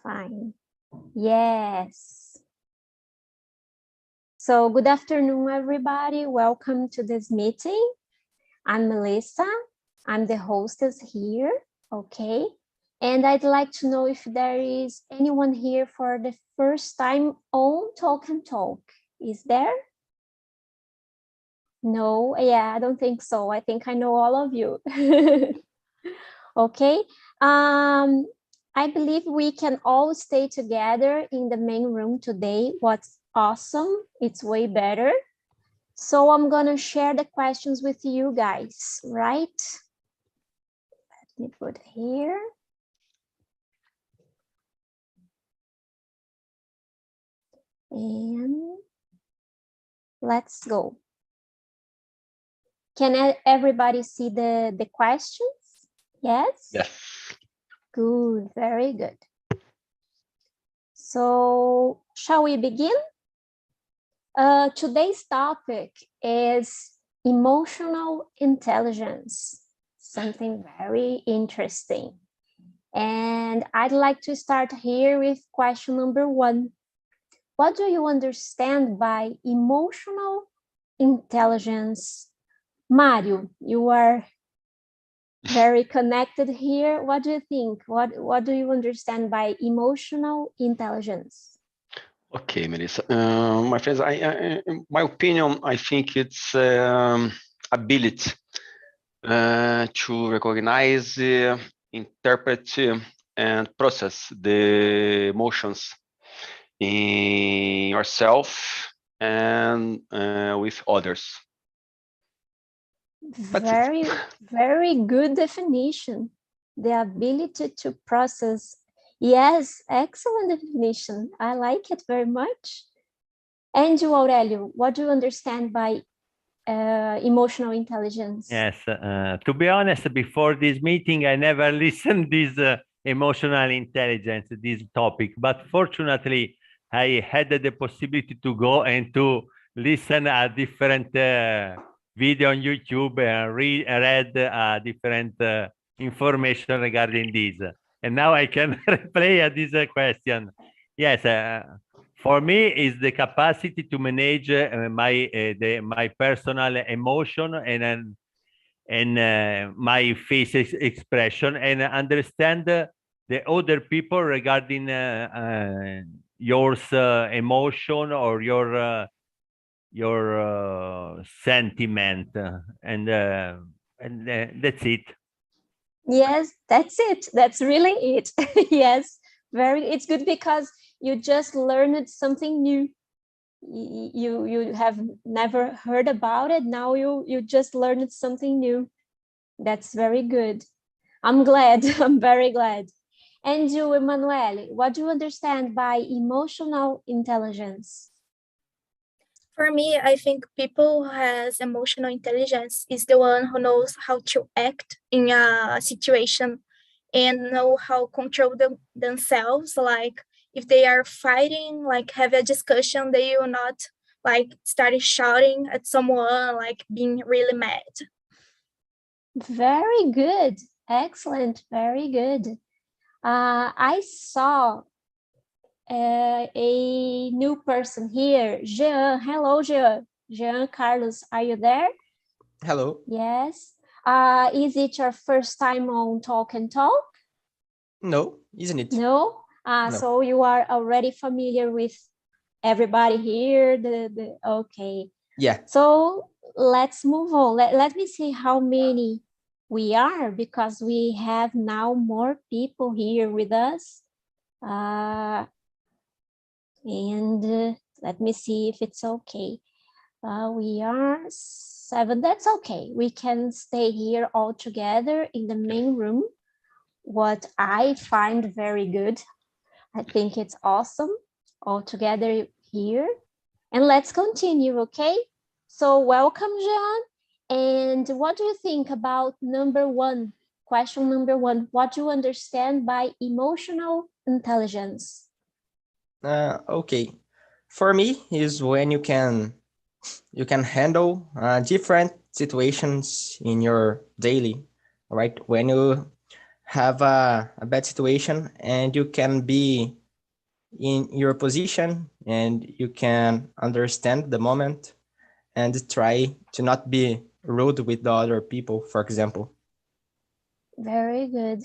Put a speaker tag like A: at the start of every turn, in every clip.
A: Fine. Yes. So good afternoon, everybody. Welcome to this meeting. I'm Melissa. I'm the hostess here, okay? And I'd like to know if there is anyone here for the first time on Talk and Talk. Is there? No, yeah, I don't think so. I think I know all of you. Okay. I believe we can all stay together in the main room today. What's awesome, it's way better. So I'm gonna share the questions with you guys, right? Let me put here. And let's go. Can everybody see the questions? Yes?
B: Yes.
A: Good, very good. So shall we begin? Today's topic is emotional intelligence, something very interesting. And I'd like to start here with question number 1. What do you understand by emotional intelligence? Mario, you are very connected here. What do you think? What do you understand by emotional intelligence?
B: Okay, Melissa. My friends, in my opinion, I think it's ability to recognize, interpret, and process the emotions in yourself and with others.
A: Very good definition. The ability to process. Yes, excellent definition. I like it very much. And you, Aurelio, what do you understand by emotional intelligence?
C: Yes, to be honest, before this meeting, I never listened this emotional intelligence, this topic. But fortunately, I had the possibility to go and to listen a different video on YouTube and read different information regarding this. And now I can replay this question. Yes, for me is the capacity to manage my personal emotion and my face expression and understand the other people regarding your emotion or your sentiment and that's it.
A: Yes, that's it. That's really it. Yes, it's good because you just learned something new. You have never heard about it. Now you just learned something new. That's very good. I'm glad. I'm very glad. And you, Emanuele, what do you understand by emotional intelligence?
D: For me, I think people who has emotional intelligence is the one who knows how to act in a situation and know how to control themselves. Like if they are fighting, like have a discussion, they will not like start shouting at someone, like being really mad.
A: Very good. Excellent. Very good. I saw a new person here, Jean. Hello, Jean. Jean Carlos, are you there?
E: Hello.
A: Yes. Is it your first time on Talk and Talk?
E: No, isn't it?
A: No?
E: No.
A: So you are already familiar with everybody here? Okay.
E: Yeah.
A: So let's move on. Let me see how many we are, because we have now more people here with us. And let me see if it's okay. We are 7. That's okay. We can stay here all together in the main room. What I find very good. I think it's awesome all together here. And let's continue, okay? So welcome, Jean. And what do you think about number 1? Question number 1. What do you understand by emotional intelligence?
E: Okay. For me, is when you can handle different situations in your daily, right? When you have a bad situation and you can be in your position and you can understand the moment and try to not be rude with the other people, for example.
A: Very good.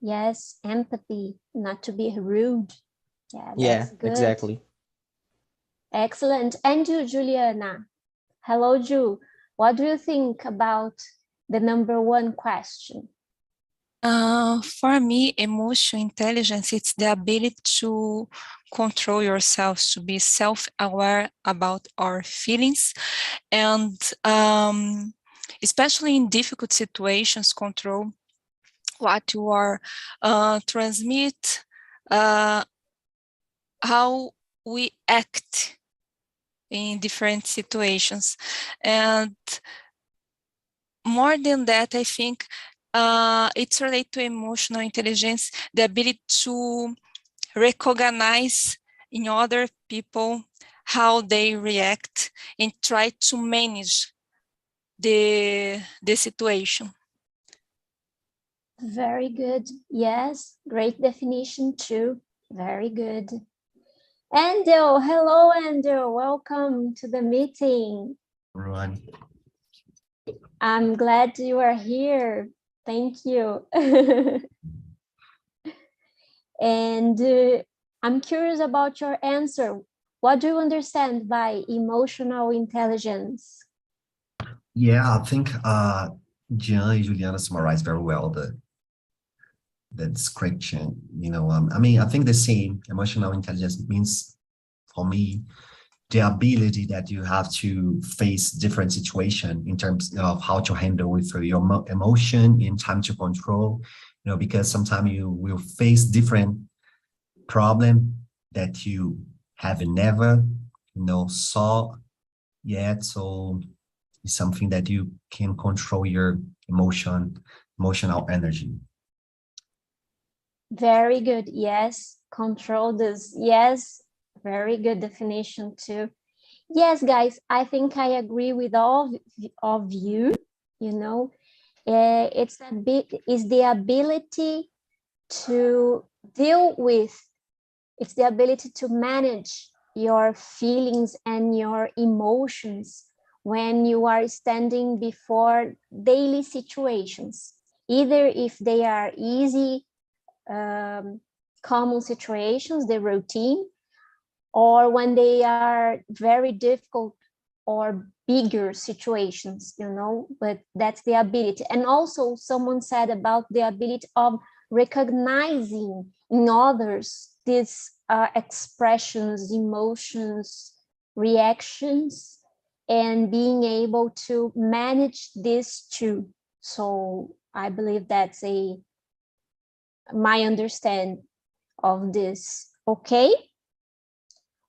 A: Yes, empathy, not to be rude. Yeah,
E: Yeah,
A: that's good.
E: exactly.
A: Excellent. And you, Juliana. Hello, Ju. What do you think about the number one question?
F: For me, emotional intelligence, it's the ability to control yourself, to be self-aware about our feelings, and especially in difficult situations, control what you are transmit, how we act in different situations. And more than that, I think it's related to emotional intelligence, the ability to recognize in other people how they react and try to manage the situation.
A: Very good. Yes, great definition too. Very good. Ando, hello, Ando. Welcome to the meeting.
G: Everyone.
A: I'm glad you are here. Thank you. And I'm curious about your answer. What do you understand by emotional intelligence?
G: Yeah, I think Gian and Juliana summarized very well the description. I mean, I think the same emotional intelligence means for me the ability that you have to face different situations in terms of how to handle with your emotion in time to control, because sometimes you will face different problem that you have never, saw yet. So it's something that you can control your emotional energy.
A: Very good. Yes, control this. Yes, very good definition too. Yes, guys, I think I agree with all of you. It's the ability to deal with, it's the ability to manage your feelings and your emotions when you are standing before daily situations, either if they are easy, common situations, the routine, or when they are very difficult or bigger situations, but that's the ability. And also someone said about the ability of recognizing in others these expressions, emotions, reactions, and being able to manage this too. So I believe that's my understanding of this. Okay,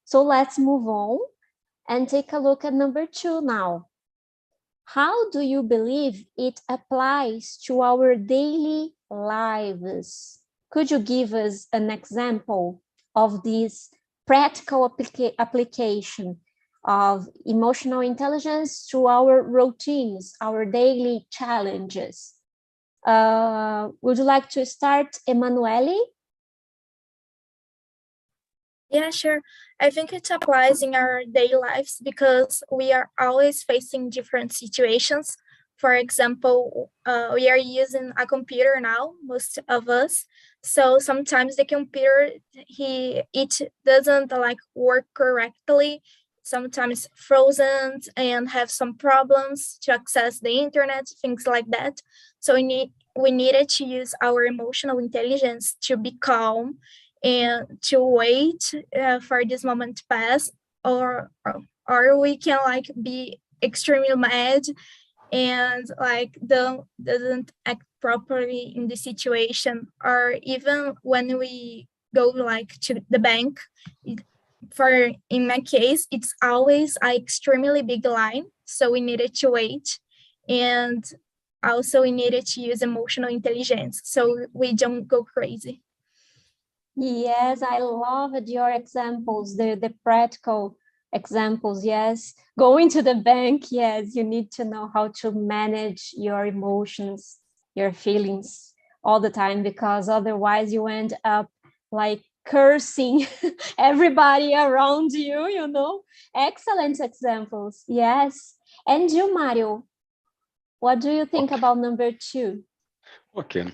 A: so let's move on and take a look at number 2 now. How do you believe it applies to our daily lives? Could you give us an example of this practical application of emotional intelligence to our routines, our daily challenges? Would you like to start, Emanuele?
D: Yeah, sure. I think it applies in our daily lives because we are always facing different situations. For example, we are using a computer now, most of us. So sometimes the computer, it doesn't work correctly. Sometimes frozen and have some problems to access the internet, things like that. So we needed to use our emotional intelligence to be calm and to wait for this moment to pass, or we can be extremely mad and doesn't act properly in the situation. Or even when we go to the bank, in my case, it's always an extremely big line, so we needed to wait. And also we needed to use emotional intelligence so we don't go crazy.
A: Yes, I loved your examples, the practical examples. Yes, going to the bank, yes, you need to know how to manage your emotions, your feelings all the time, because otherwise you end up like cursing everybody around you, you know. Excellent examples. Yes. And you, Mario, what do you think about number 2?
B: Okay.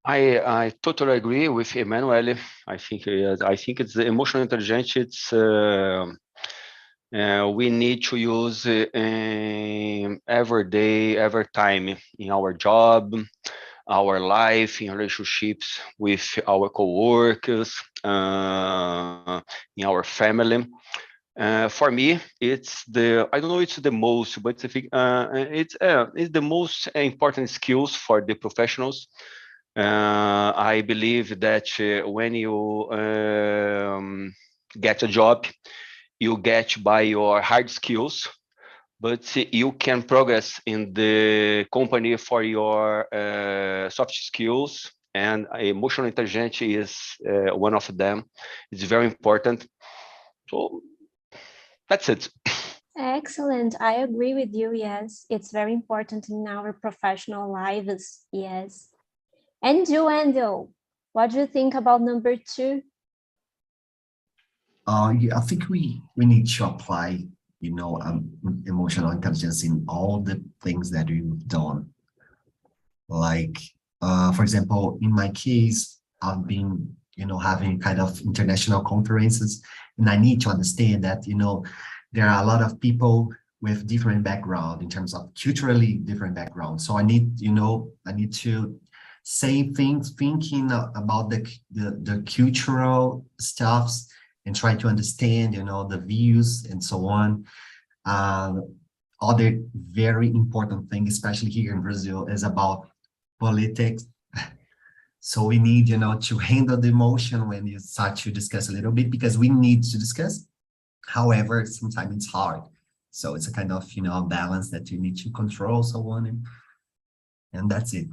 B: I totally agree with Emanuele. I think it's the emotional intelligence. It's we need to use every day, every time in our job, our life, in relationships with our co-workers, in our family. For me, it's I don't know it's the most, but it's the most important skills for the professionals. I believe that when you get a job, you get by your hard skills, but you can progress in the company for your soft skills, and emotional intelligence is one of them. It's very important. So that's it.
A: Excellent. I agree with you. Yes, it's very important in our professional lives. Yes. And you, Andrew, what do you think about number 2?
G: Yeah, I think we need to apply, emotional intelligence in all the things that we've done. Like, for example, in my case, I've been, having kind of international conferences, and I need to understand that, there are a lot of people with different background in terms of culturally different backgrounds. So I need to say things, thinking about the cultural stuffs, and try to understand, the views and so on. Other very important thing, especially here in Brazil, is about politics. So we need, to handle the emotion when you start to discuss a little bit, because we need to discuss. However, sometimes it's hard. So it's a kind of, balance that you need to control, so on. And that's it.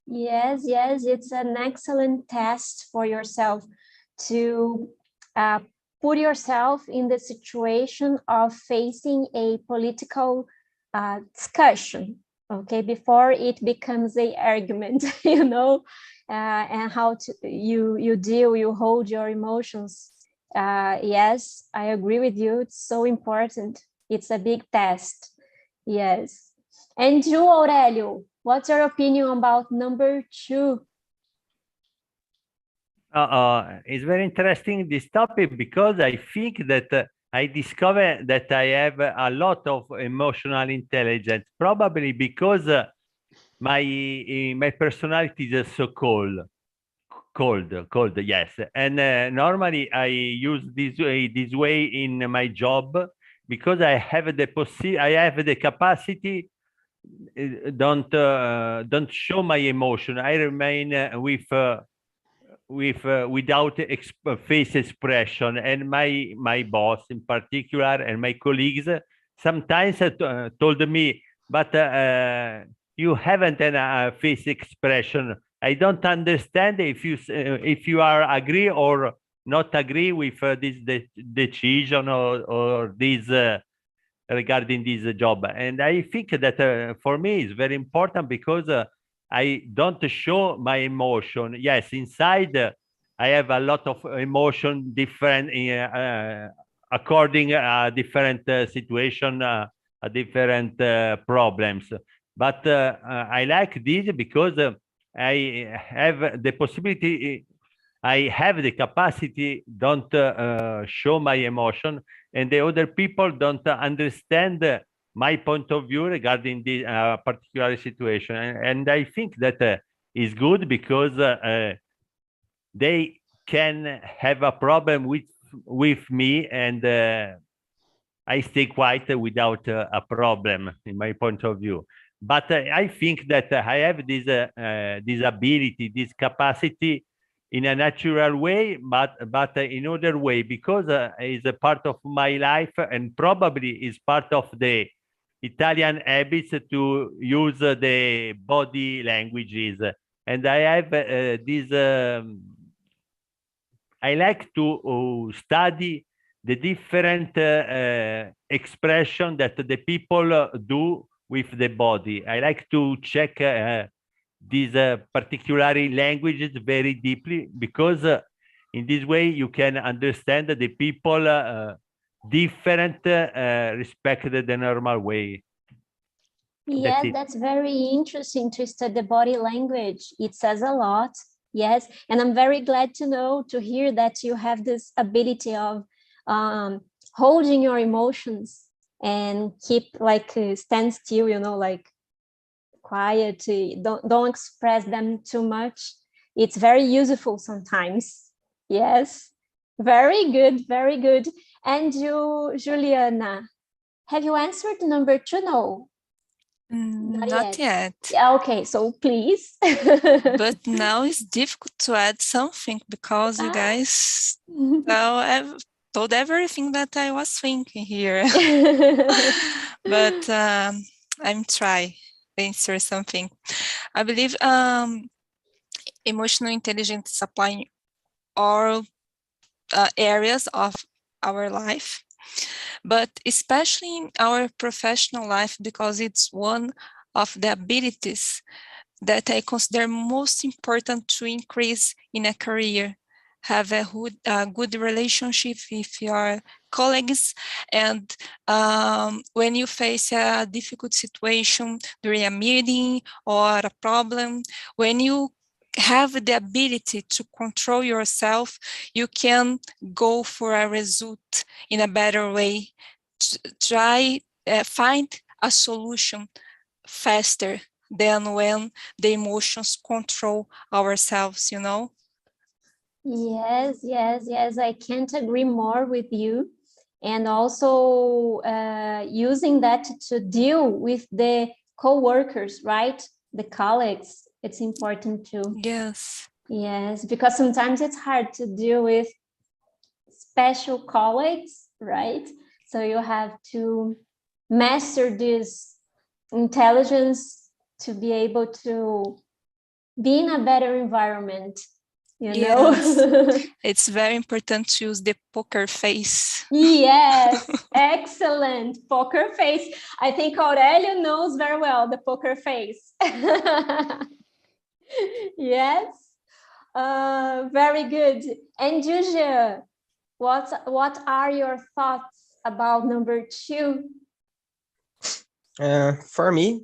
A: Yes, it's an excellent test for yourself to put yourself in the situation of facing a political discussion, okay, before it becomes an argument, and how you hold your emotions. Yes, I agree with you. It's so important. It's a big test. Yes. And you, Aurelio, what's your opinion about number 2?
C: It's very interesting, this topic, because I think that I discovered that I have a lot of emotional intelligence, probably because my personality is so cold, yes. And normally I use this way in my job, because I have the capacity. Don't show my emotion. I remain without face expression, and my boss in particular and my colleagues sometimes told me, but you haven't a face expression. I don't understand if you are agree or not agree with this decision or this regarding this job. And I think that for me it's very important, because I don't show my emotion. Yes, inside I have a lot of emotion, different according different situation, different problems. But I like this because I have the possibility, I have the capacity, don't show my emotion, and the other people don't understand my point of view regarding the particular situation. And I think that is good, because they can have a problem with me, and I stay quiet without a problem in my point of view. But I think that I have this ability, this capacity in a natural way, but in other way, because it's a part of my life, and probably is part of the Italian habits to use the body languages. And I have this, I like to study the different expression that the people do with the body. I like to check these particular languages very deeply, because in this way you can understand the people different, respect the normal way.
A: Yes, that's very interesting to study the body language. It says a lot. Yes, and I'm very glad to hear that you have this ability of holding your emotions and keep stand still, like quiet. Don't express them too much. It's very useful sometimes. Yes, very good, very good. And you, Juliana, have you answered number 2? No.
F: Not yet.
A: Yeah, okay, so please.
F: But now it's difficult to add something because you guys told everything that I was thinking here. But I'm trying to answer something. I believe emotional intelligence is applying all areas of our life, but especially in our professional life, because it's one of the abilities that I consider most important to increase in a career. Have a good relationship with your colleagues, and when you face a difficult situation during a meeting or a problem, when you have the ability to control yourself, you can go for a result in a better way. Try find a solution faster than when the emotions control ourselves,
A: Yes, I can't agree more with you. And also using that to deal with the co-workers, right? The colleagues, it's important too.
F: Yes.
A: Yes, because sometimes it's hard to deal with special colleagues, right? So you have to master this intelligence to be able to be in a better environment,
F: Yes. It's very important to use the poker face.
A: Yes, excellent. Poker face. I think Aurelio knows very well the poker face. Yes, very good. And Julia, what are your thoughts about number 2?
E: For me,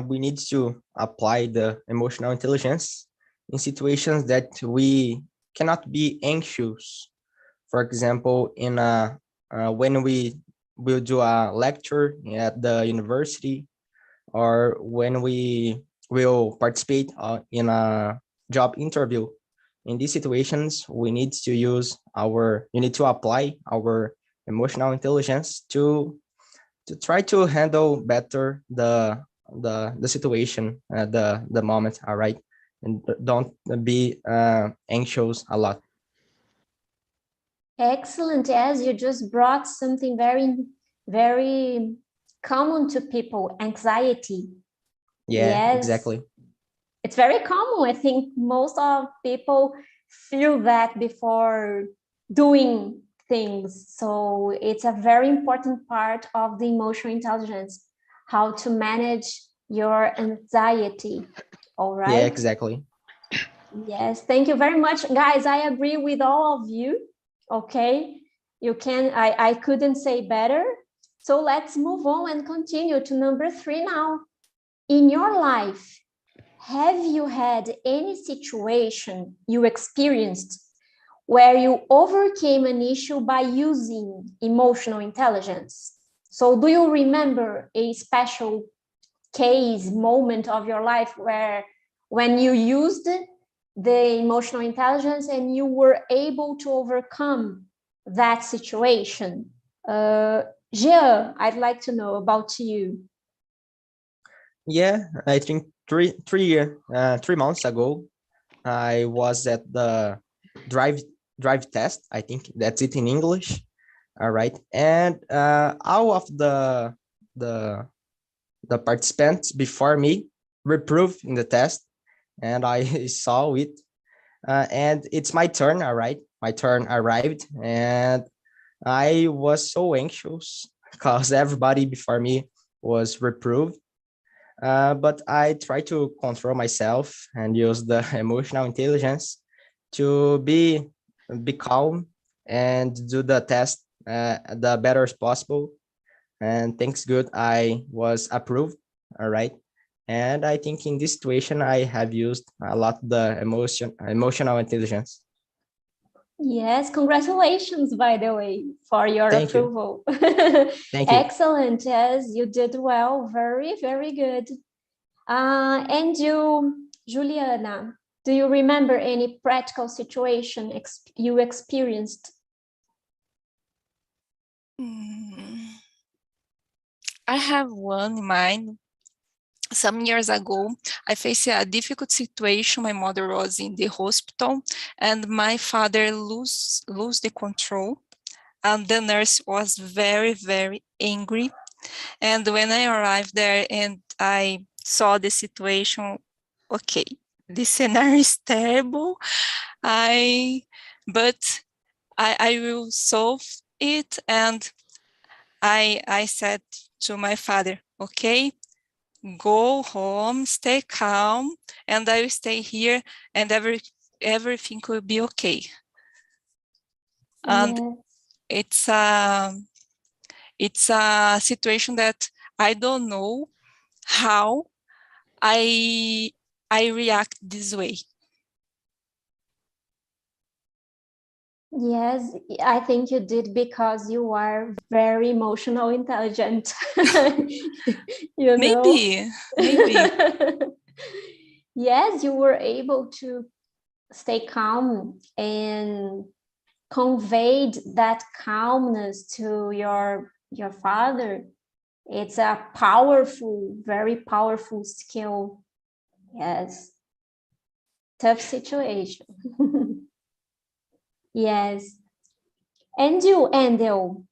E: we need to apply the emotional intelligence in situations that we cannot be anxious. For example, when we will do a lecture at the university, or when we will participate in a job interview. In these situations, we need to apply our emotional intelligence to try to handle better the situation at the moment. All right, and don't be anxious a lot.
A: Excellent. Yes, you just brought something very, very common to people, anxiety.
E: Yeah,
A: Yes.
E: exactly.
A: It's very common. I think most of people feel that before doing things. So it's a very important part of the emotional intelligence, how to manage your anxiety. All right.
E: Yeah, exactly.
A: Yes, thank you very much, guys. I agree with all of you. Okay, I couldn't say better. So let's move on and continue to number 3 now. In your life, have you had any situation you experienced where you overcame an issue by using emotional intelligence? So do you remember a special case, moment of your life where when you used the emotional intelligence and you were able to overcome that situation? Jean, I'd like to know about you.
E: Yeah, I think 3 months ago, I was at the drive test. I think that's it in English. All right, and all of the participants before me reproved in the test, and I saw it. And it's my turn. All right, my turn arrived, and I was so anxious because everybody before me was reproved. but I try to control myself and use the emotional intelligence to be calm and do the test the better as possible. And thanks good, I was approved. All right. And I think in this situation, I have used a lot the emotional intelligence.
A: Yes, congratulations, by the way, for your
E: Thank you.
A: approval.
E: Thank you.
A: Excellent. Yes, you did well. Very, very good. And you, Juliana, do you remember any practical situation you experienced?
F: I have one in mind. Some years ago, I faced a difficult situation. My mother was in the hospital and my father lose the control. And the nurse was very, very angry. And when I arrived there and I saw the situation, okay, this scenario is terrible. But I will solve it. And I said to my father, okay, go home, stay calm, and I will stay here, and everything will be okay. And it's a situation that I don't know how I react this way.
A: Yes, I think you did because you are very emotional intelligent. You know?
F: Maybe.
A: Yes, you were able to stay calm and conveyed that calmness to your father. It's a powerful, very powerful skill. Yes. Tough situation. Yes. And you, Andel,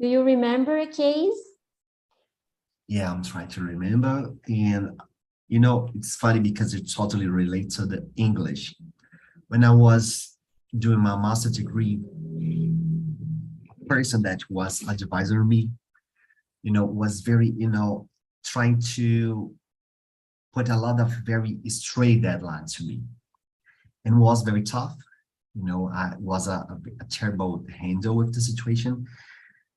A: do you remember a case?
G: Yeah, I'm trying to remember. And, you know, it's funny because it totally relates to the English. When I was doing my master's degree, the person that was advising me, you know, was very, you know, trying to put a lot of very straight deadlines to me and was very tough. You know, I was a terrible handle with the situation,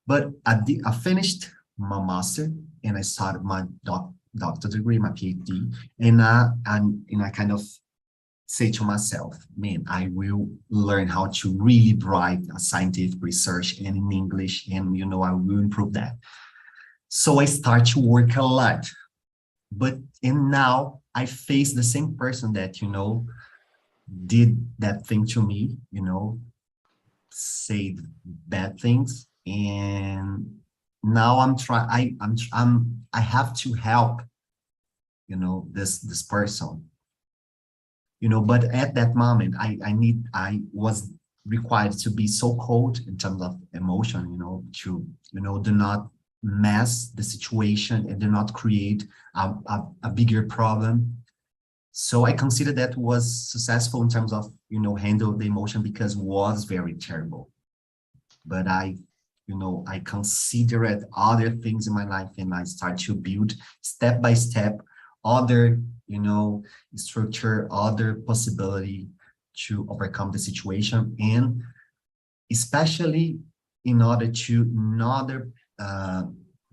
G: but I finished my master and I started my doctor degree, my PhD, and I kind of say to myself, man, I will learn how to really write a scientific research and in English, and you know, I will improve that. So I start to work a lot, and now I face the same person that, you know, did that thing to me, you know, say bad things, and now I have to help, you know, this person, you know, but at that moment I was required to be so cold in terms of emotion, you know, to, you know, do not mess the situation and do not create a bigger problem. So I consider that was successful in terms of, you know, handle the emotion because it was very terrible. But you know, I considered other things in my life and I start to build step by step other, you know, structure, other possibility to overcome the situation, and especially in order to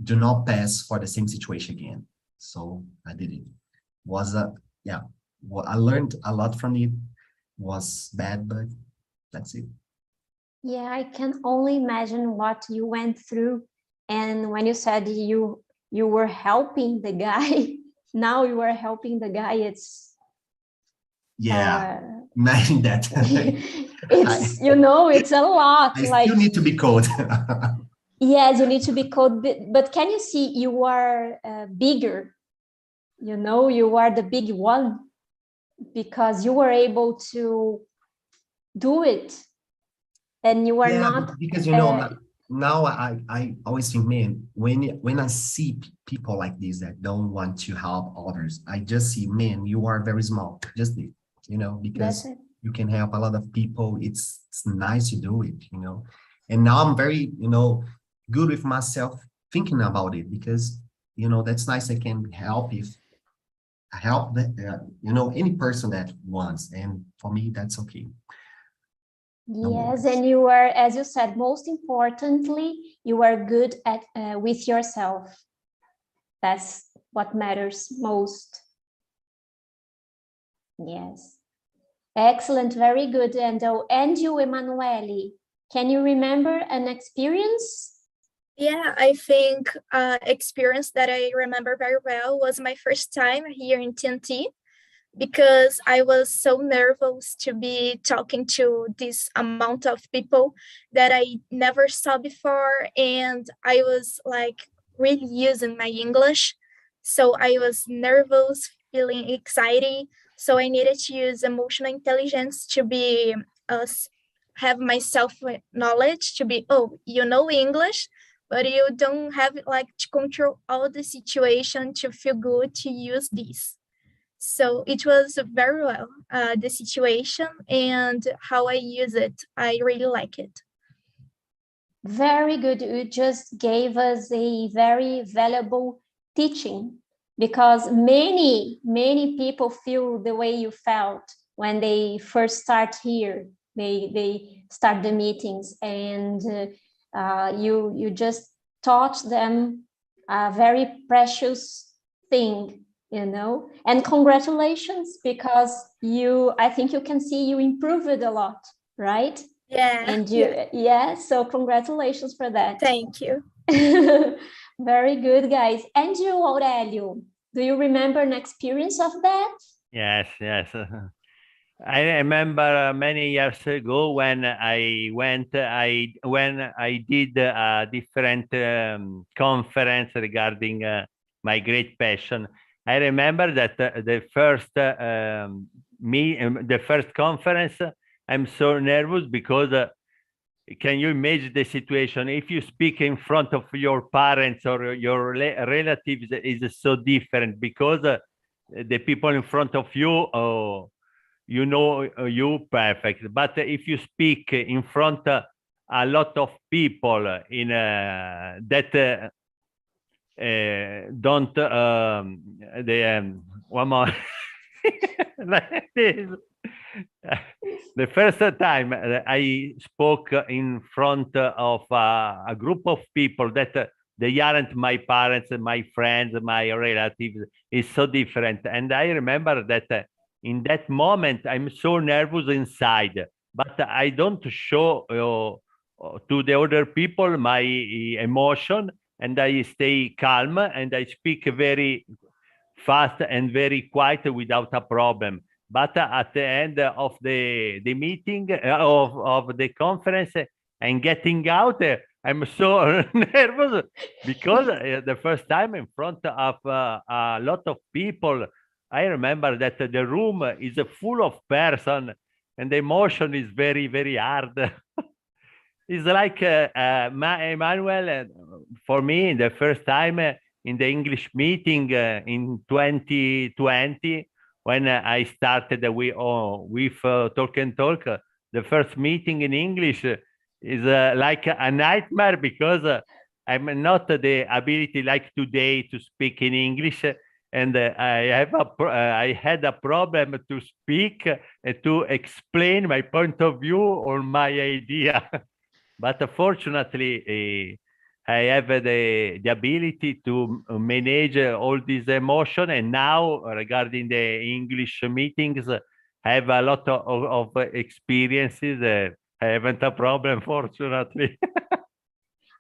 G: do not pass for the same situation again. So I did it. Yeah, well, I learned a lot from it. Was bad, but that's it.
A: Yeah, I can only imagine what you went through. And when you said you were helping the guy, now you are helping the guy, it's
G: imagine that.
A: It's you know, it's a lot.
G: I still need to be cold.
A: Yes, you need to be cold, but can you see you are bigger? You know, you are the big one because you were able to do it, and you are not.
G: Because you know, now I always think, man, when I see people like this that don't want to help others, I just see, man, you are very small. Just it, you know, because you can help a lot of people. It's nice to do it, you know. And now I'm very, you know, good with myself thinking about it because, you know, that's nice. I can help if help that, you know, any person that wants. And for me, that's okay. No
A: Yes,
G: worries.
A: and you are, as you said, most importantly, you are good at with yourself. That's what matters most. Yes. Excellent, very good, Endo. And you, Emanuele, can you remember an experience?
D: Yeah, I think experience that I remember very well was my first time here in TNT, because I was so nervous to be talking to this amount of people that I never saw before. And I was like really using my English. So I was nervous, feeling excited. So I needed to use emotional intelligence to be, have my self-knowledge to be, oh, you know English, but you don't have like to control all the situation to feel good to use this. So it was very well, the situation and how I use it. I really like it.
A: Very good. You just gave us a very valuable teaching, because many people feel the way you felt when they first start here. They start the meetings, and you just taught them a very precious thing, you know. And congratulations, because I think you can see you improved a lot, right?
D: Yeah.
A: And you, yeah, so congratulations for that.
D: Thank you.
A: Very good, guys. And you, Aurelio, do you remember an experience of that?
C: Yes. I remember many years ago when I did a different conference regarding my great passion. I remember that the first conference, I'm so nervous because can you imagine the situation? If you speak in front of your parents or your relatives, is so different, because the people in front of you, you know you perfect. But if you speak in front a lot of people in that don't one more like this. The first time I spoke in front of a group of people that they aren't my parents, my friends, my relatives, is so different. And I remember that in that moment, I'm so nervous inside, but I don't show to the other people my emotion, and I stay calm, and I speak very fast and very quiet without a problem. But at the end of the meeting, of the conference, and getting out, I'm so nervous, because the first time in front of a lot of people, I remember that the room is full of person, and the emotion is very, very hard. It's like Emmanuel, for me, the first time in the English meeting in 2020, when I started with Talk and Talk, the first meeting in English is like a nightmare, because I'm not the ability like today to speak in English, and I had a problem to speak and to explain my point of view or my idea. But fortunately, I have the ability to manage all this emotion. And now, regarding the English meetings, I have a lot of experiences. I haven't a problem, fortunately.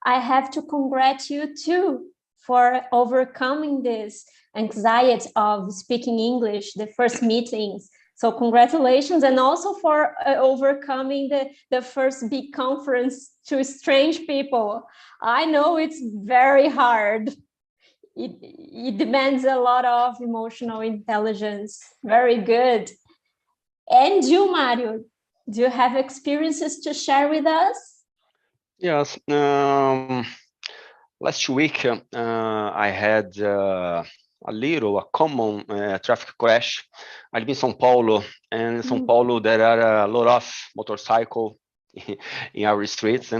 A: I have to congratulate you too for overcoming this anxiety of speaking English, the first meetings. So congratulations, and also for overcoming the first big conference to strange people. I know it's very hard. It demands a lot of emotional intelligence. Very good. And you, Mario, do you have experiences to share with us?
B: Yes. Last week, I had a common traffic crash. I live in São Paulo, and in São Paulo there are a lot of motorcycle in our streets.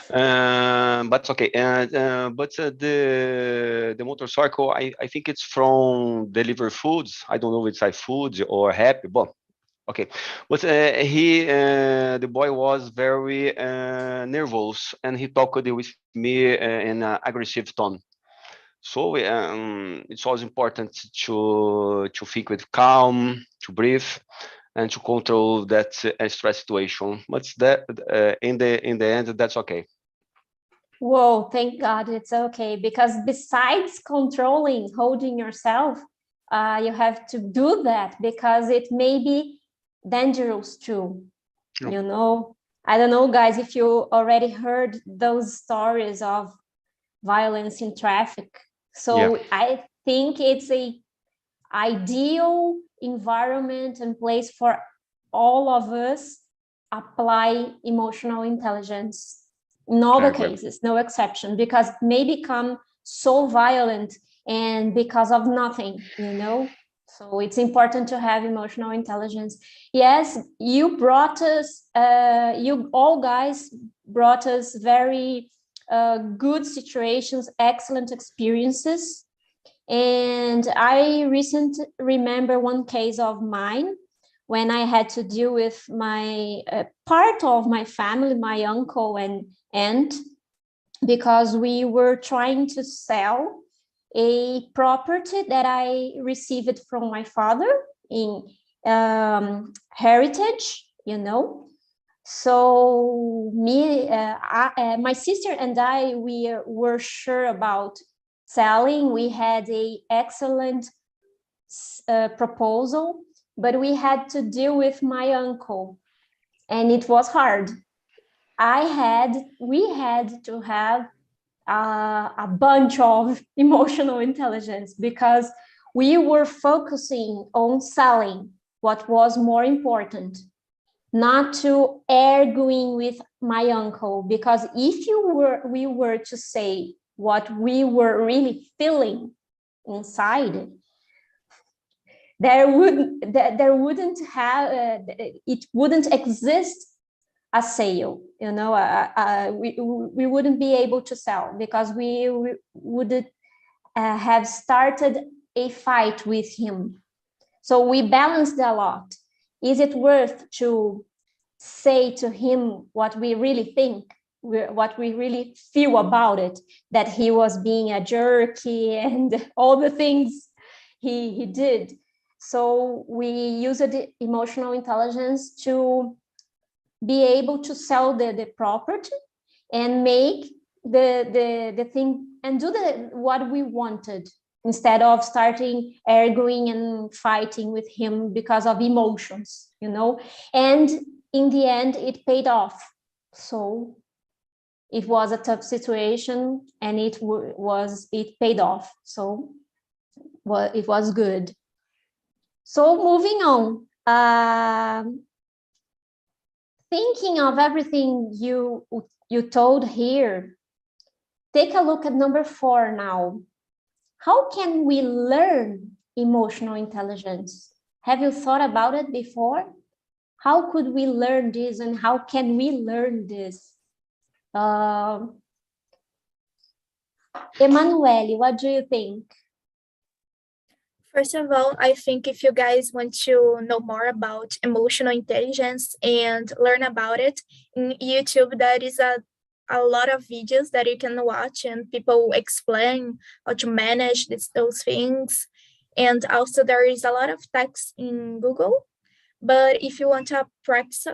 B: But okay. But the motorcycle, I think it's from Deliver Foods. I don't know if it's iFood or Happy, but okay. But the boy was very nervous, and he talked with me in an aggressive tone. So it was important to think with calm, to breathe, and to control that stress situation. But that in the end, that's okay.
A: Whoa, thank God it's okay. Because besides controlling, holding yourself, you have to do that because it may be dangerous too.
B: Yeah.
A: You know, I don't know, guys, if you already heard those stories of violence in traffic. So I think it's a ideal environment and place for all of us apply emotional intelligence in all the cases, no exception, because it may become so violent and because of nothing, you know. So it's important to have emotional intelligence. Yes, you brought us, you all guys brought us very good situations, excellent experiences. And I recently remember one case of mine when I had to deal with my part of my family, my uncle and aunt, because we were trying to sell a property that I received from my father in heritage, you know. So my sister and I, we were sure about selling. We had a excellent proposal, but we had to deal with my uncle, and it was hard. We had to have a bunch of emotional intelligence because we were focusing on selling what was more important, not to arguing with my uncle, because if we were to say what we were really feeling inside, it wouldn't exist a sale, you know. We wouldn't be able to sell because we would have started a fight with him. So we balanced a lot. Is it worth to say to him what we really think, what we really feel about it, that he was being a jerky and all the things he did? So we used emotional intelligence to be able to sell the property and make the thing and do what we wanted, instead of starting arguing and fighting with him because of emotions, you know. And in the end, it paid off. So it was a tough situation, and it paid off. So well, it was good. So moving on, thinking of everything you told here, take a look at number 4 now. How can we learn emotional intelligence? Have you thought about it before? How could we learn this, and how can we learn this? Emanuele, what do you think?
D: First of all, I think if you guys want to know more about emotional intelligence and learn about it, in YouTube, there is a lot of videos that you can watch, and people explain how to manage those things. And also there is a lot of text in Google. But if you want to practice,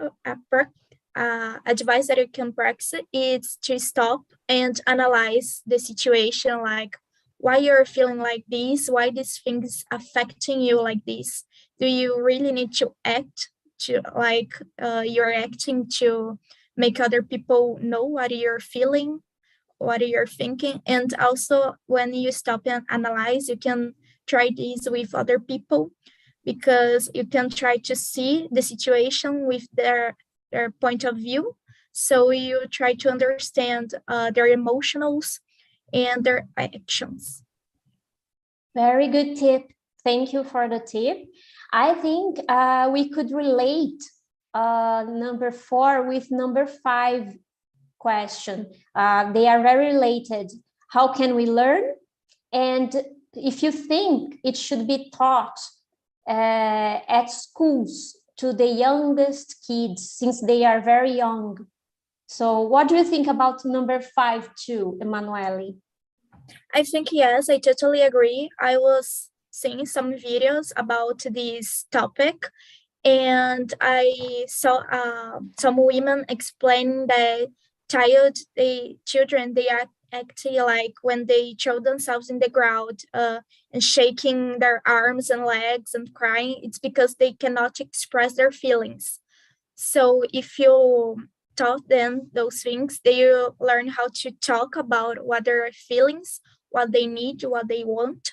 D: advice that you can practice, it's to stop and analyze the situation, like why you're feeling like this, why this thing is affecting you like this. Do you really need to act to you're acting to make other people know what you're feeling, what you're thinking? And also when you stop and analyze, you can try this with other people, because you can try to see the situation with their point of view. So you try to understand their emotions and their actions.
A: Very good tip. Thank you for the tip. I think we could relate number 4 with number 5 question. They are very related. How can we learn? And if you think it should be taught at schools to the youngest kids since they are very young. So what do you think about number 5 too, Emanuele?
D: I think yes, I totally agree. I was seeing some videos about this topic, and I saw some women explain that children, they are acting like when they throw themselves in the ground and shaking their arms and legs and crying, it's because they cannot express their feelings. So if you taught them those things, they will learn how to talk about what their feelings, what they need, what they want.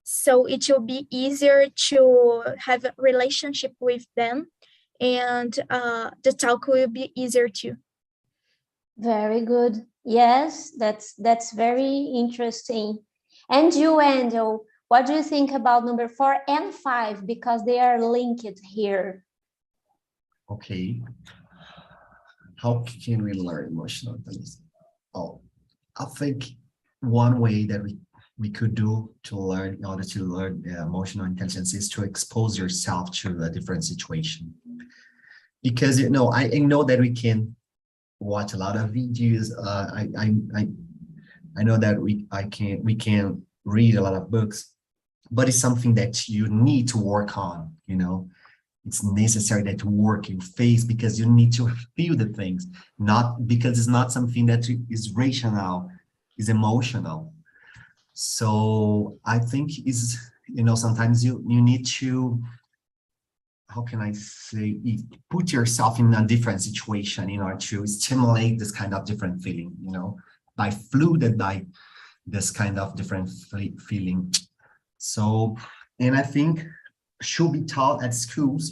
D: So it will be easier to have a relationship with them, and the talk will be easier too.
A: Very good. Yes, that's very interesting. And you, Angel, what do you think about number 4 and 5, because they are linked here?
G: Okay. How can we learn emotional intelligence? Oh, I think one way that we could do to learn, in order to learn emotional intelligence, is to expose yourself to a different situation. Because, I know that we can watch a lot of videos. I know that we can read a lot of books, but it's something that you need to work on. It's necessary that you work, you face, because you need to feel the things, not because it's not something that is rational, is emotional. So I think is, sometimes you need to, how can I say, put yourself in a different situation in order to stimulate this kind of different feeling, by flooded by this kind of different feeling. So, and I think should be taught at schools,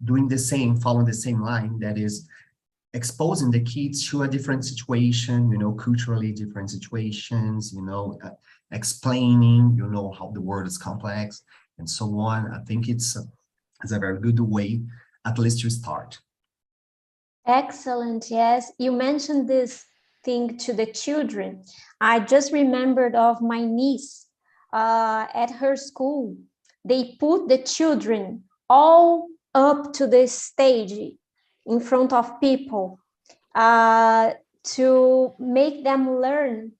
G: doing the same, following the same line, that is exposing the kids to a different situation, culturally different situations, explaining, how the world is complex and so on. I think it's a very good way, at least to start.
A: Excellent. Yes, you mentioned this thing to the children. I just remembered of my niece at her school. They put the children all up to the stage in front of people to make them learn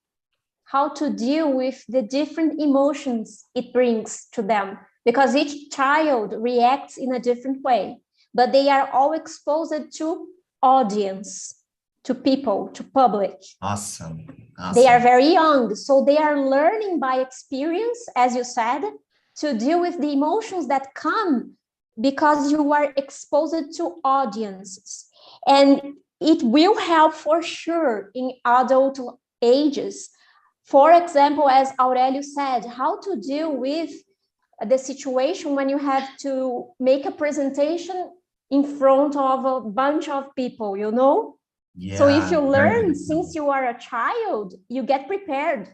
A: how to deal with the different emotions it brings to them, because each child reacts in a different way, but they are all exposed to audience, to people, to public.
G: Awesome.
A: They are very young, so they are learning by experience, as you said, to deal with the emotions that come because you are exposed to audiences. And it will help for sure in adult ages. For example, as Aurelio said, how to deal with the situation when you have to make a presentation in front of a bunch of people,
G: Yeah,
A: so if you learn since you are a child, you get prepared.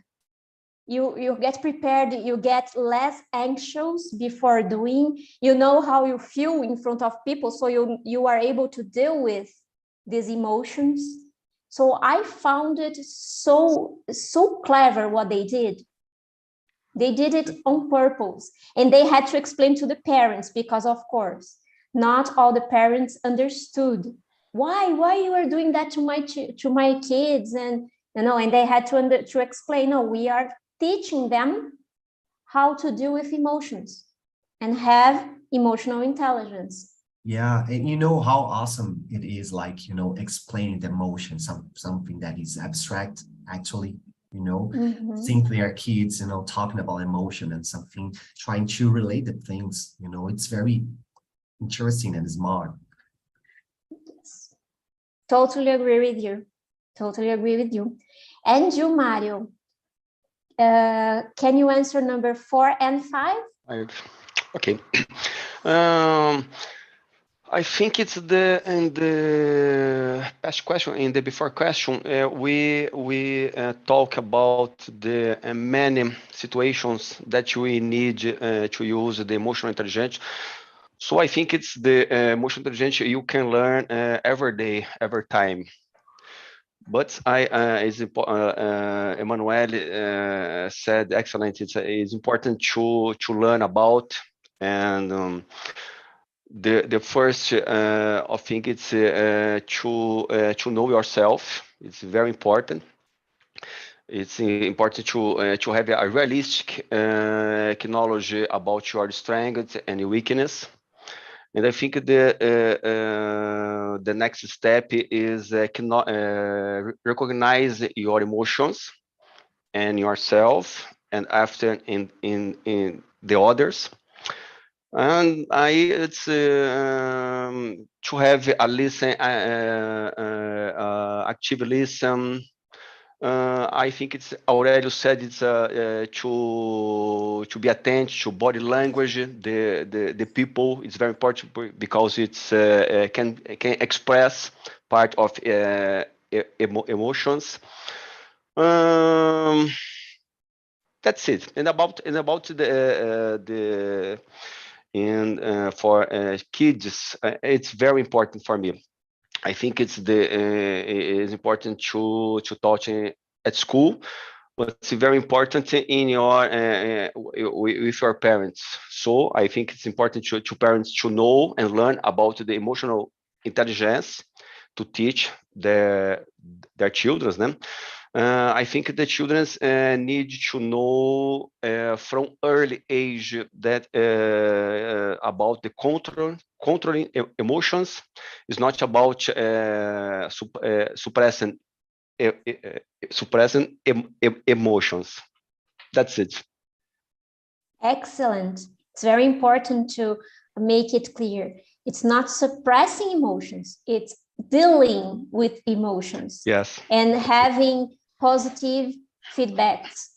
A: You get prepared, you get less anxious before doing, how you feel in front of people, so you are able to deal with these emotions. So I found it so clever what they did. They did it on purpose, and they had to explain to the parents, because of course not all the parents understood why you are doing that to my kids, and and they had to explain, no, we are teaching them how to deal with emotions and have emotional intelligence.
G: Yeah, and you know how awesome it is, like, explaining the emotion, something that is abstract, actually, think they are kids, talking about emotion and something, trying to relate the things, it's very interesting and smart.
A: Yes. Totally agree with you. And you, Mario, can you answer number 4 and 5?
B: Okay. I think it's in the past question, in the before question, we talk about the many situations that we need to use the emotional intelligence. So I think it's the emotional intelligence you can learn every day, every time. But Emanuele said, excellent. It's important to learn about, and the first I think it's to know yourself. It's very important. It's important to have a realistic knowledge about your strengths and weakness. And I think the next step is recognize your emotions and yourself, and after in the others. And it's to have a listen, active listen. I think it's Aurelio said it's to be attentive to body language. The people, it's very important because it's can express part of emotions. That's it. And about the for kids, it's very important for me. I think it's important to touch at school, but it's very important in your with your parents. So I think it's important to parents to know and learn about the emotional intelligence to teach their children. Né? I think the children need to know from early age that about the controlling emotions is not about suppressing emotions. That's it.
A: Excellent. It's very important to make it clear. It's not suppressing emotions. It's dealing with emotions.
B: Yes.
A: And having positive feedbacks.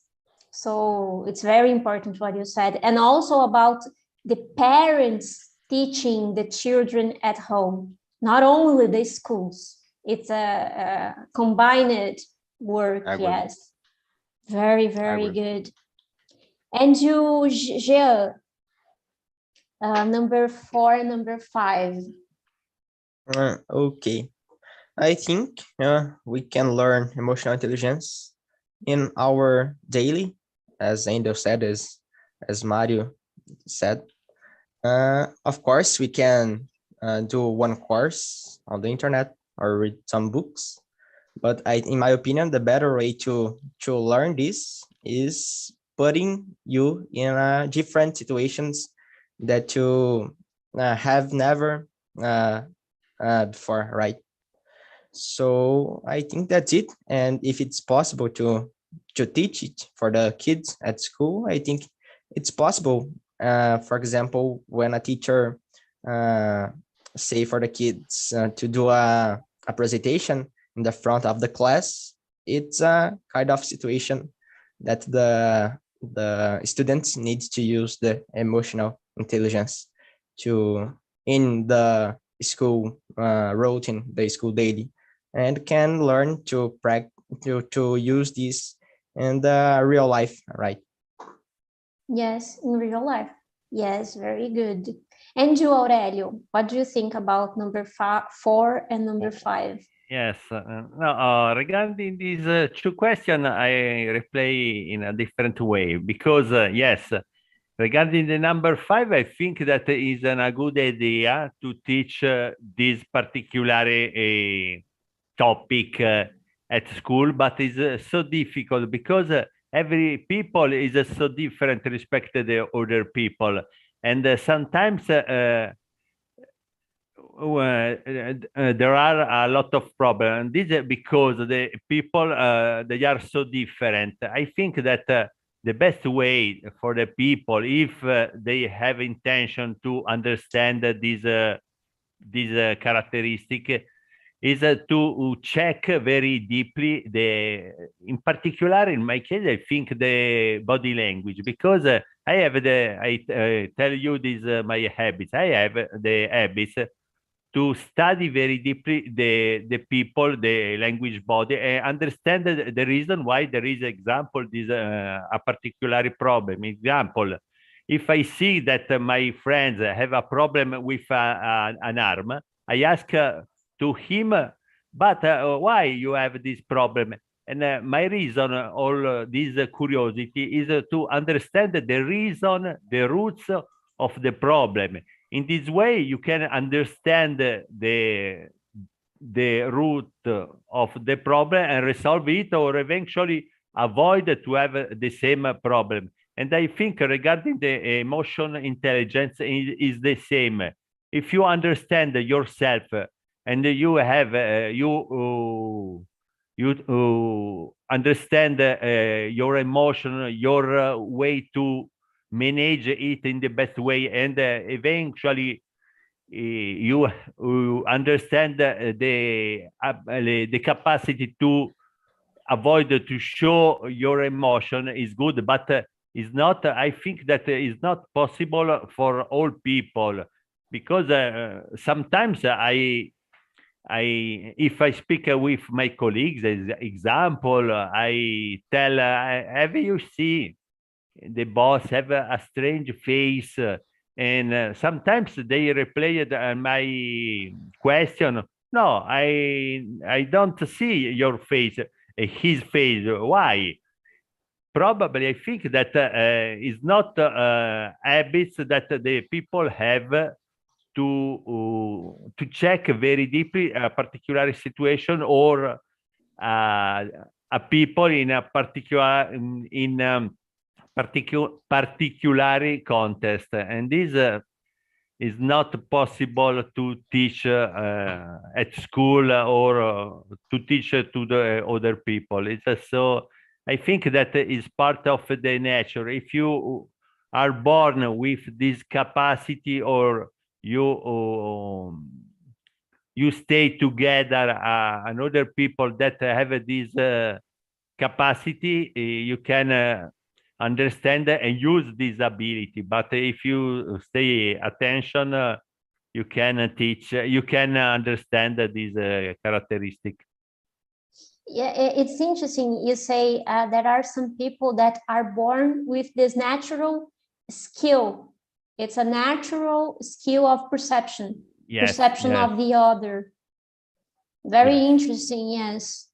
A: So it's very important what you said. And also about the parents teaching the children at home, not only the schools. It's a combined work, yes. Very, very good. And you, Jean, number 4, number 5.
E: Okay. I think we can learn emotional intelligence in our daily, as Angel said, as Mario said. Of course, we can do one course on the internet or read some books. But in my opinion, the better way to learn this is putting you in different situations that you have never before, right? So I think that's it. And if it's possible to teach it for the kids at school, I think it's possible. For example, when a teacher say for the kids to do a presentation in the front of the class, it's a kind of situation that the students need to use the emotional intelligence to in the school routine, the school daily, and can learn to to use this in the real life, right?
A: Yes, in real life. Yes, very good. And you, Aurelio, what do you think about number 4 and number 5?
C: Yes, no, regarding these 2 questions, I reply in a different way because, yes, regarding the number 5, I think that is a good idea to teach this particular topic at school, but it's so difficult because every people is so different respect to the other people. And sometimes there are a lot of problems. This is because the people, they are so different. I think that the best way for the people, if they have intention to understand this characteristic, is to check very deeply in particular, in my case, I think the body language, because I have I tell you this, my habits. I have the habits to study very deeply the people, the language body, and understand the reason why there is example, this a particular problem. Example, if I see that my friends have a problem with an arm, I ask to him, but why you have this problem? And my reason, all this curiosity, is to understand the reason, the roots of the problem. In this way, you can understand the root of the problem and resolve it, or eventually avoid to have the same problem. And I think regarding the emotional intelligence is the same. If you understand yourself and you have understand your emotion, your way to manage it in the best way, and eventually you understand the capacity to avoid to show your emotion is good, but is not. I think that is not possible for all people, because sometimes if I speak with my colleagues, as example, I tell, have you seen the boss have a strange face? And sometimes they reply my question, no, I don't see your face, his face. Why? Probably I think that is not habits that the people have to check very deeply a particular situation, or a people in a particular particular context, and this is not possible to teach at school, or to teach to the other people. It's so I think that is part of the nature. If you are born with this capacity, or you stay together another people that have this capacity, you can understand and use this ability. But if you stay attention, you can teach, you can understand this characteristic.
A: Yeah, it's interesting. You say there are some people that are born with this natural skill. It's a natural skill of perception,
C: Yes,
A: perception
C: yes.
A: of the other. Very
C: Yes.
A: interesting. Yes,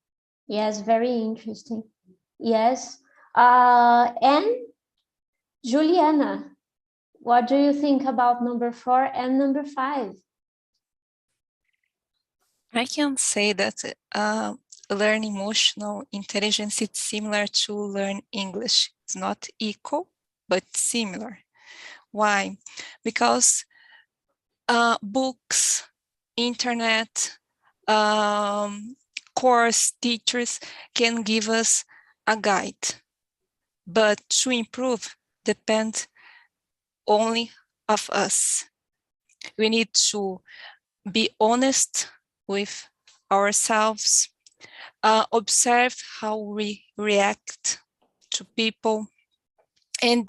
A: yes, very interesting. Yes. And Juliana, what do you think about number 4 and number 5?
F: I can say that learn emotional intelligence is similar to learn English. It's not equal, but similar. Why? Because books, internet, course teachers can give us a guide, but to improve depends only of us. We need to be honest with ourselves, observe how we react to people, and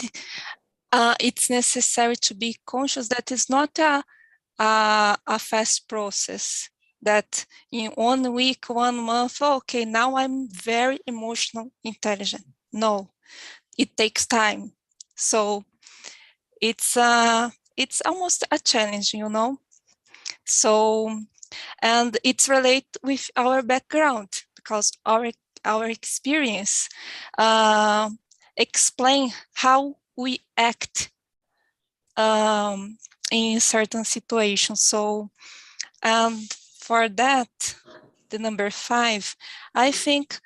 F: it's necessary to be conscious that it's not a fast process, that in 1 week, 1 month, okay, now I'm very emotional intelligent. No, it takes time. So it's almost a challenge, you know. So, and it's related with our background, because our experience explain how we act in certain situations. So, for that, the number 5, I think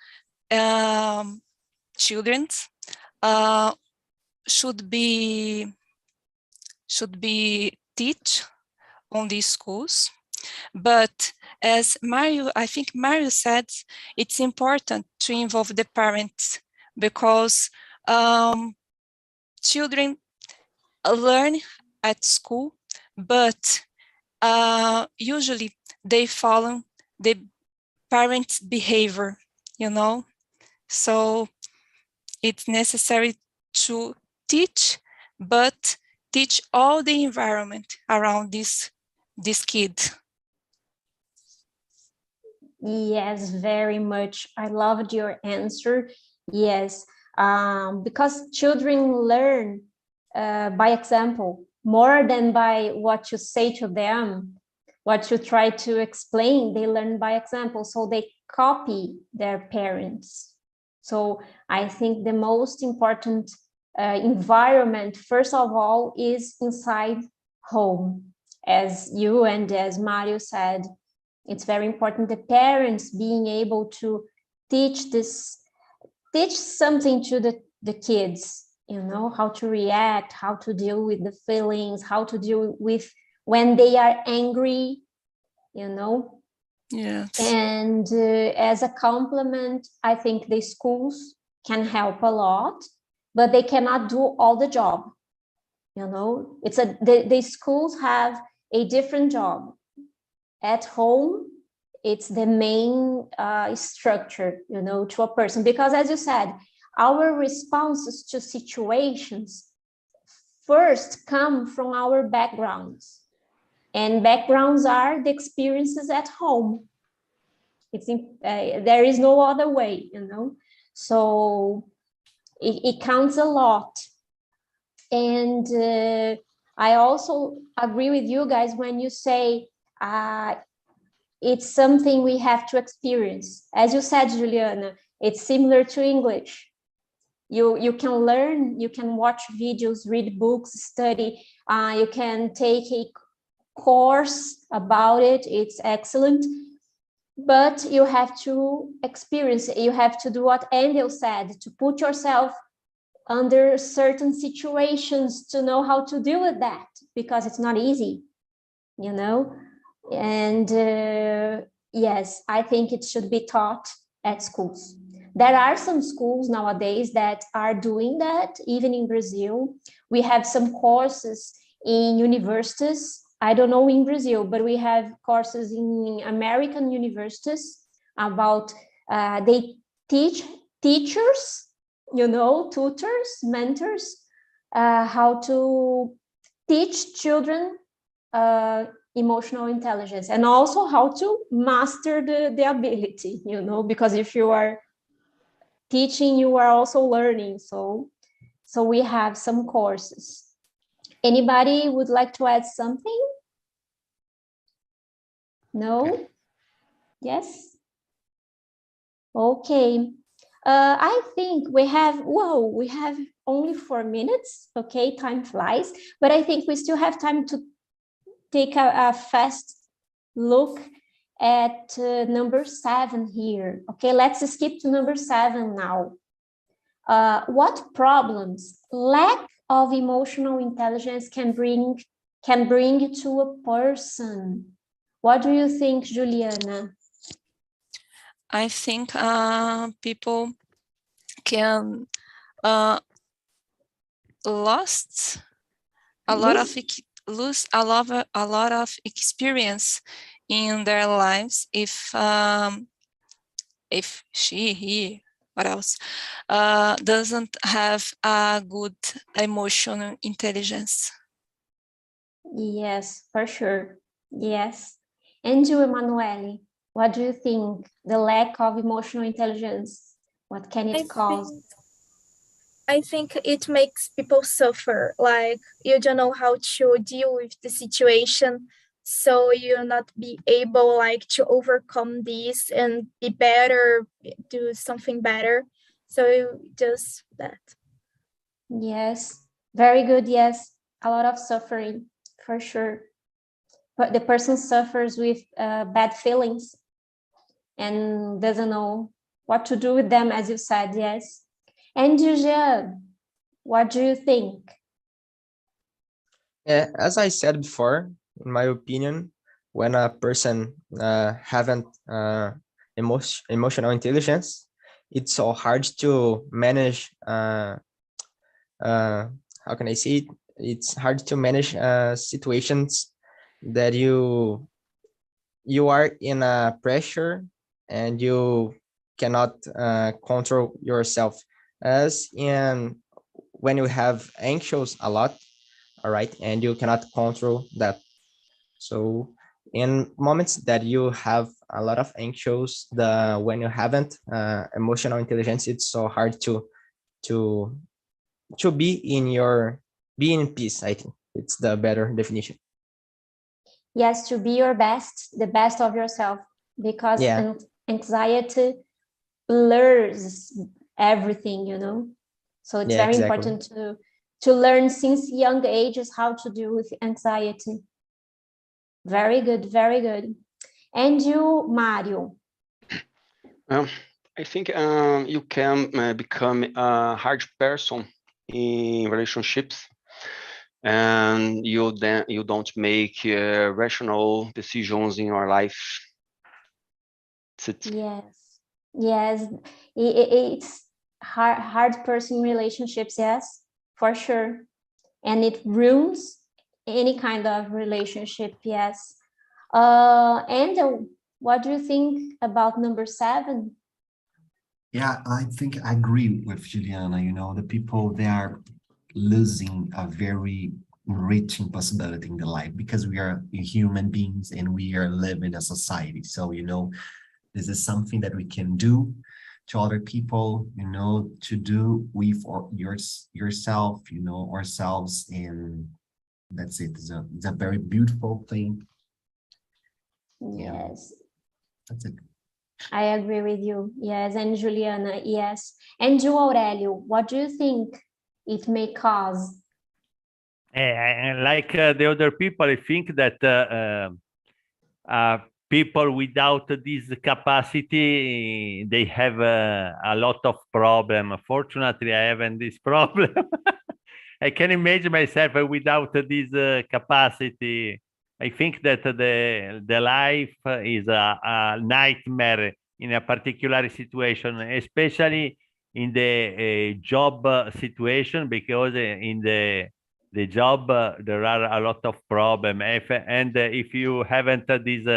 F: children should be teach on these schools. But as I think Mario said, it's important to involve the parents, because children learn at school, but usually they follow the parents' behavior, you know. So it's necessary to teach, but teach all the environment around this kid.
A: Yes, very much. I loved your answer. Yes, because children learn by example, more than by what you say to them, what you try to explain. They learn by example, so they copy their parents. So I think the most important environment, first of all, is inside home. As you and as Mario said, it's very important the parents being able to teach something to the kids, you know, how to react, how to deal with the feelings, how to deal with when they are angry, you know.
F: Yes.
A: And as a complement, I think the schools can help a lot, but they cannot do all the job, you know. It's the schools have a different job. At home, it's the main structure, you know, to a person, because as you said, our responses to situations first come from our backgrounds, and backgrounds are the experiences at home. There is no other way, you know, so it counts a lot. And I also agree with you guys when you say it's something we have to experience. As you said, Juliana, it's similar to English. You can learn, you can watch videos, read books, study, you can take a course about it, it's excellent, but you have to experience it. You have to do what Angel said, to put yourself under certain situations to know how to deal with that, because it's not easy, you know. And yes, I think it should be taught at schools. There are some schools nowadays that are doing that, even in Brazil. We have some courses in universities. I don't know in Brazil, but we have courses in American universities about, they teach teachers, you know, tutors, mentors, how to teach children emotional intelligence, and also how to master the ability, you know, because if you are teaching, you are also learning. So we have some courses. Anybody would like to add something? No? Yes? Okay. I think we have only 4 minutes. Okay, time flies, but I think we still have time to take a fast look at number 7 here. Okay, let's skip to number 7 now. What problems lack of emotional intelligence can bring to a person? What do you think, Juliana?
F: I think people can lose a lot of experience in their lives if he what else doesn't have a good emotional intelligence.
A: Yes, for sure. Yes. And you, Emanuele, what do you think? The lack of emotional intelligence, what can it cause?
D: I think it makes people suffer, like you don't know how to deal with the situation, so you'll not be able like to overcome this and be better, do something better. So just that.
A: Yes, very good. Yes, a lot of suffering for sure. But the person suffers with bad feelings and doesn't know what to do with them, as you said. Yes. And Jean, what do you think?
E: Yeah, as I said before, in my opinion, when a person haven't emotional intelligence, it's so hard to manage. How can I say it? It's hard to manage situations that you are in a pressure and you cannot control yourself. As in when you have anxious a lot, all right, and you cannot control that. So in moments that you have a lot of anxious, when you haven't emotional intelligence, it's so hard to be in your Being in peace, I think it's the better definition.
A: Yes, to be your best, the best of yourself, because anxiety blurs everything, you know. So it's very important to learn since young ages how to deal with anxiety. Very good, very good. And you, Mario?
B: I think you can become a hard person in relationships, and you don't make rational decisions in your life.
A: Yes, it's hard person relationships, yes, for sure, and it ruins any kind of relationship, yes. And what do you think about number 7?
G: Yeah, I think I agree with Juliana. You know, the people, they are losing a very enriching possibility in the life, because we are human beings and we are living in a society. So, you know, this is something that we can do to other people, you know, to do with yourself, you know, ourselves, and that's it. It's a very beautiful thing.
A: Yes.
G: That's it.
A: I agree with you. Yes, and Juliana, yes. And you, Aurelio, what do you think it may cause?
C: Like the other people, I think that people without this capacity, they have a lot of problem. Fortunately, I haven't this problem. I can imagine myself without this capacity. I think that the life is a nightmare in a particular situation, especially in the job situation, because in the job there are a lot of problems. If you haven't this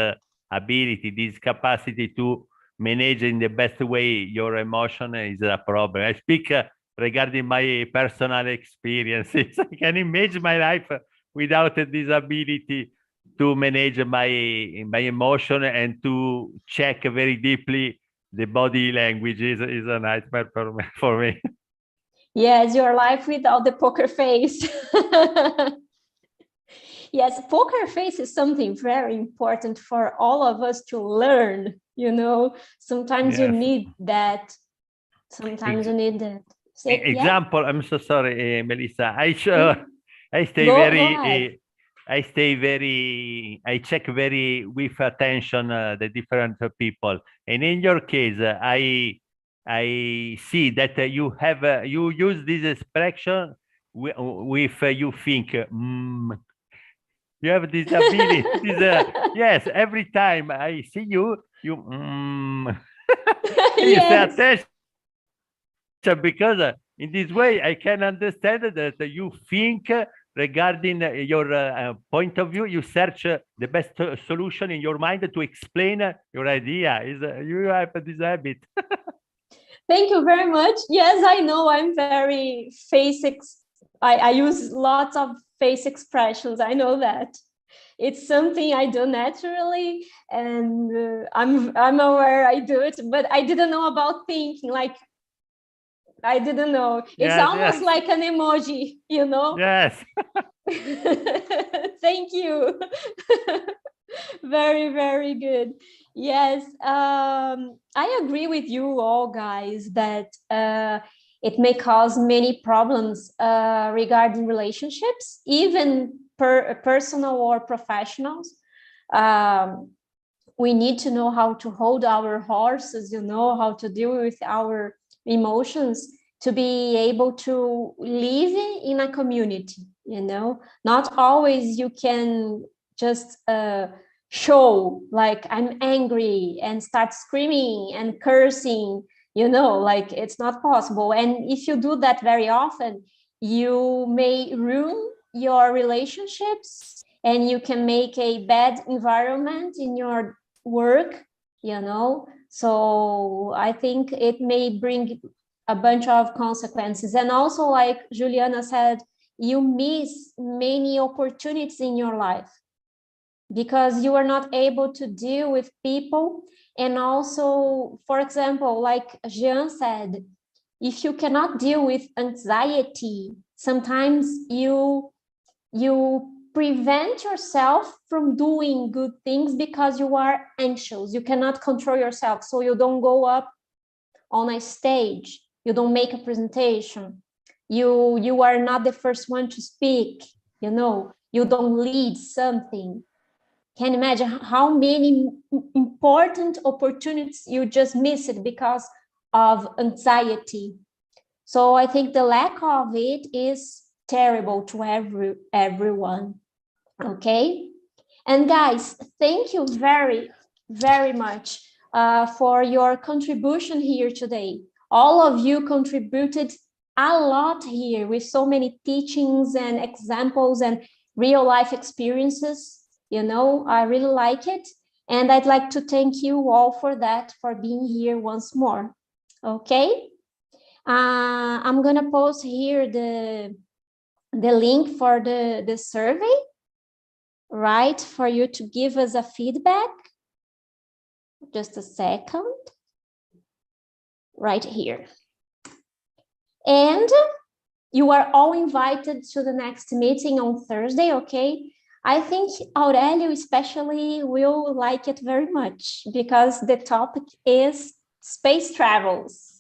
C: ability, this capacity to manage in the best way your emotion, is a problem. I speak regarding my personal experiences. I can imagine my life without this ability to manage my emotion and to check very deeply the body language is a nightmare for me.
A: Yes, your life without the poker face. Yes, poker face is something very important for all of us to learn, you know. Sometimes you need that. Sometimes you need that.
C: Example, I'm so sorry, Melissa. I check very with attention the different people. And in your case, I see that you have you use this expression with you think. You have this ability. Yes, every time I see you you say attention, because in this way I can understand that you think regarding your point of view. You search the best solution in your mind to explain your idea. You have this habit.
A: Thank you very much. Yes, I know I'm very I use lots of face expressions. I know that. It's something I do naturally, and I'm aware I do it, but I didn't know about thinking. Like, I didn't know. It's almost like an emoji, you know?
C: Yes.
A: Thank you. Very, very good. Yes, I agree with you all, guys, that it may cause many problems regarding relationships, even personal or professionals. We need to know how to hold our horses, you know, how to deal with our emotions to be able to live in a community, you know. Not always you can just show like I'm angry and start screaming and cursing, you know, like it's not possible. And if you do that very often, you may ruin your relationships and you can make a bad environment in your work, you know. So I think it may bring a bunch of consequences. And also, like Juliana said, you miss many opportunities in your life because you are not able to deal with people. And also, for example, like Jean said, if you cannot deal with anxiety, sometimes you prevent yourself from doing good things because you are anxious. You cannot control yourself. So you don't go up on a stage. You don't make a presentation. You are not the first one to speak. You know, you don't lead something. Can you imagine how many important opportunities you just missed because of anxiety? So I think the lack of it is terrible to everyone. Okay, and guys, thank you very, very much for your contribution here today. All of you contributed a lot here with so many teachings and examples and real life experiences. You know, I really like it. And I'd like to thank you all for that, for being here once more. Okay, I'm gonna post here the link for the survey, right, for you to give us a feedback. Just a second. Right here. And you are all invited to the next meeting on Thursday, okay? I think Aurelio especially will like it very much because the topic is space travels.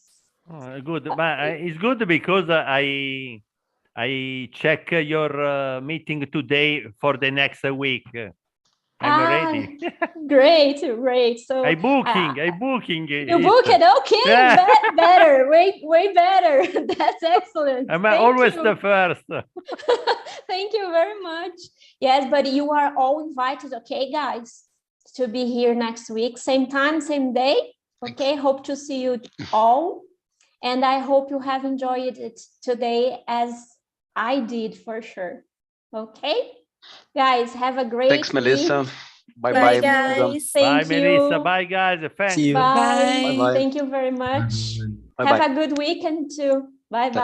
C: Oh, good, but it's good because I check your meeting today for the next week. I'm ready.
A: Great, great. So
C: I booking.
A: You book it, okay, better, way better. That's excellent.
C: I'm always the first.
A: Thank you very much. Yes, but you are all invited, okay, guys, to be here next week, same time, same day. Okay, hope to see you all. And I hope you have enjoyed it today as I did for sure. Okay, guys, have a great
B: Thanks, Melissa.
A: week.
B: Bye,
D: guys.
A: Thank
C: Bye,
A: you.
C: Melissa. Bye, guys. Thanks.
E: See you.
A: Bye.
B: Bye.
A: Thank you very much.
B: Bye.
A: Have a good weekend too. Bye bye.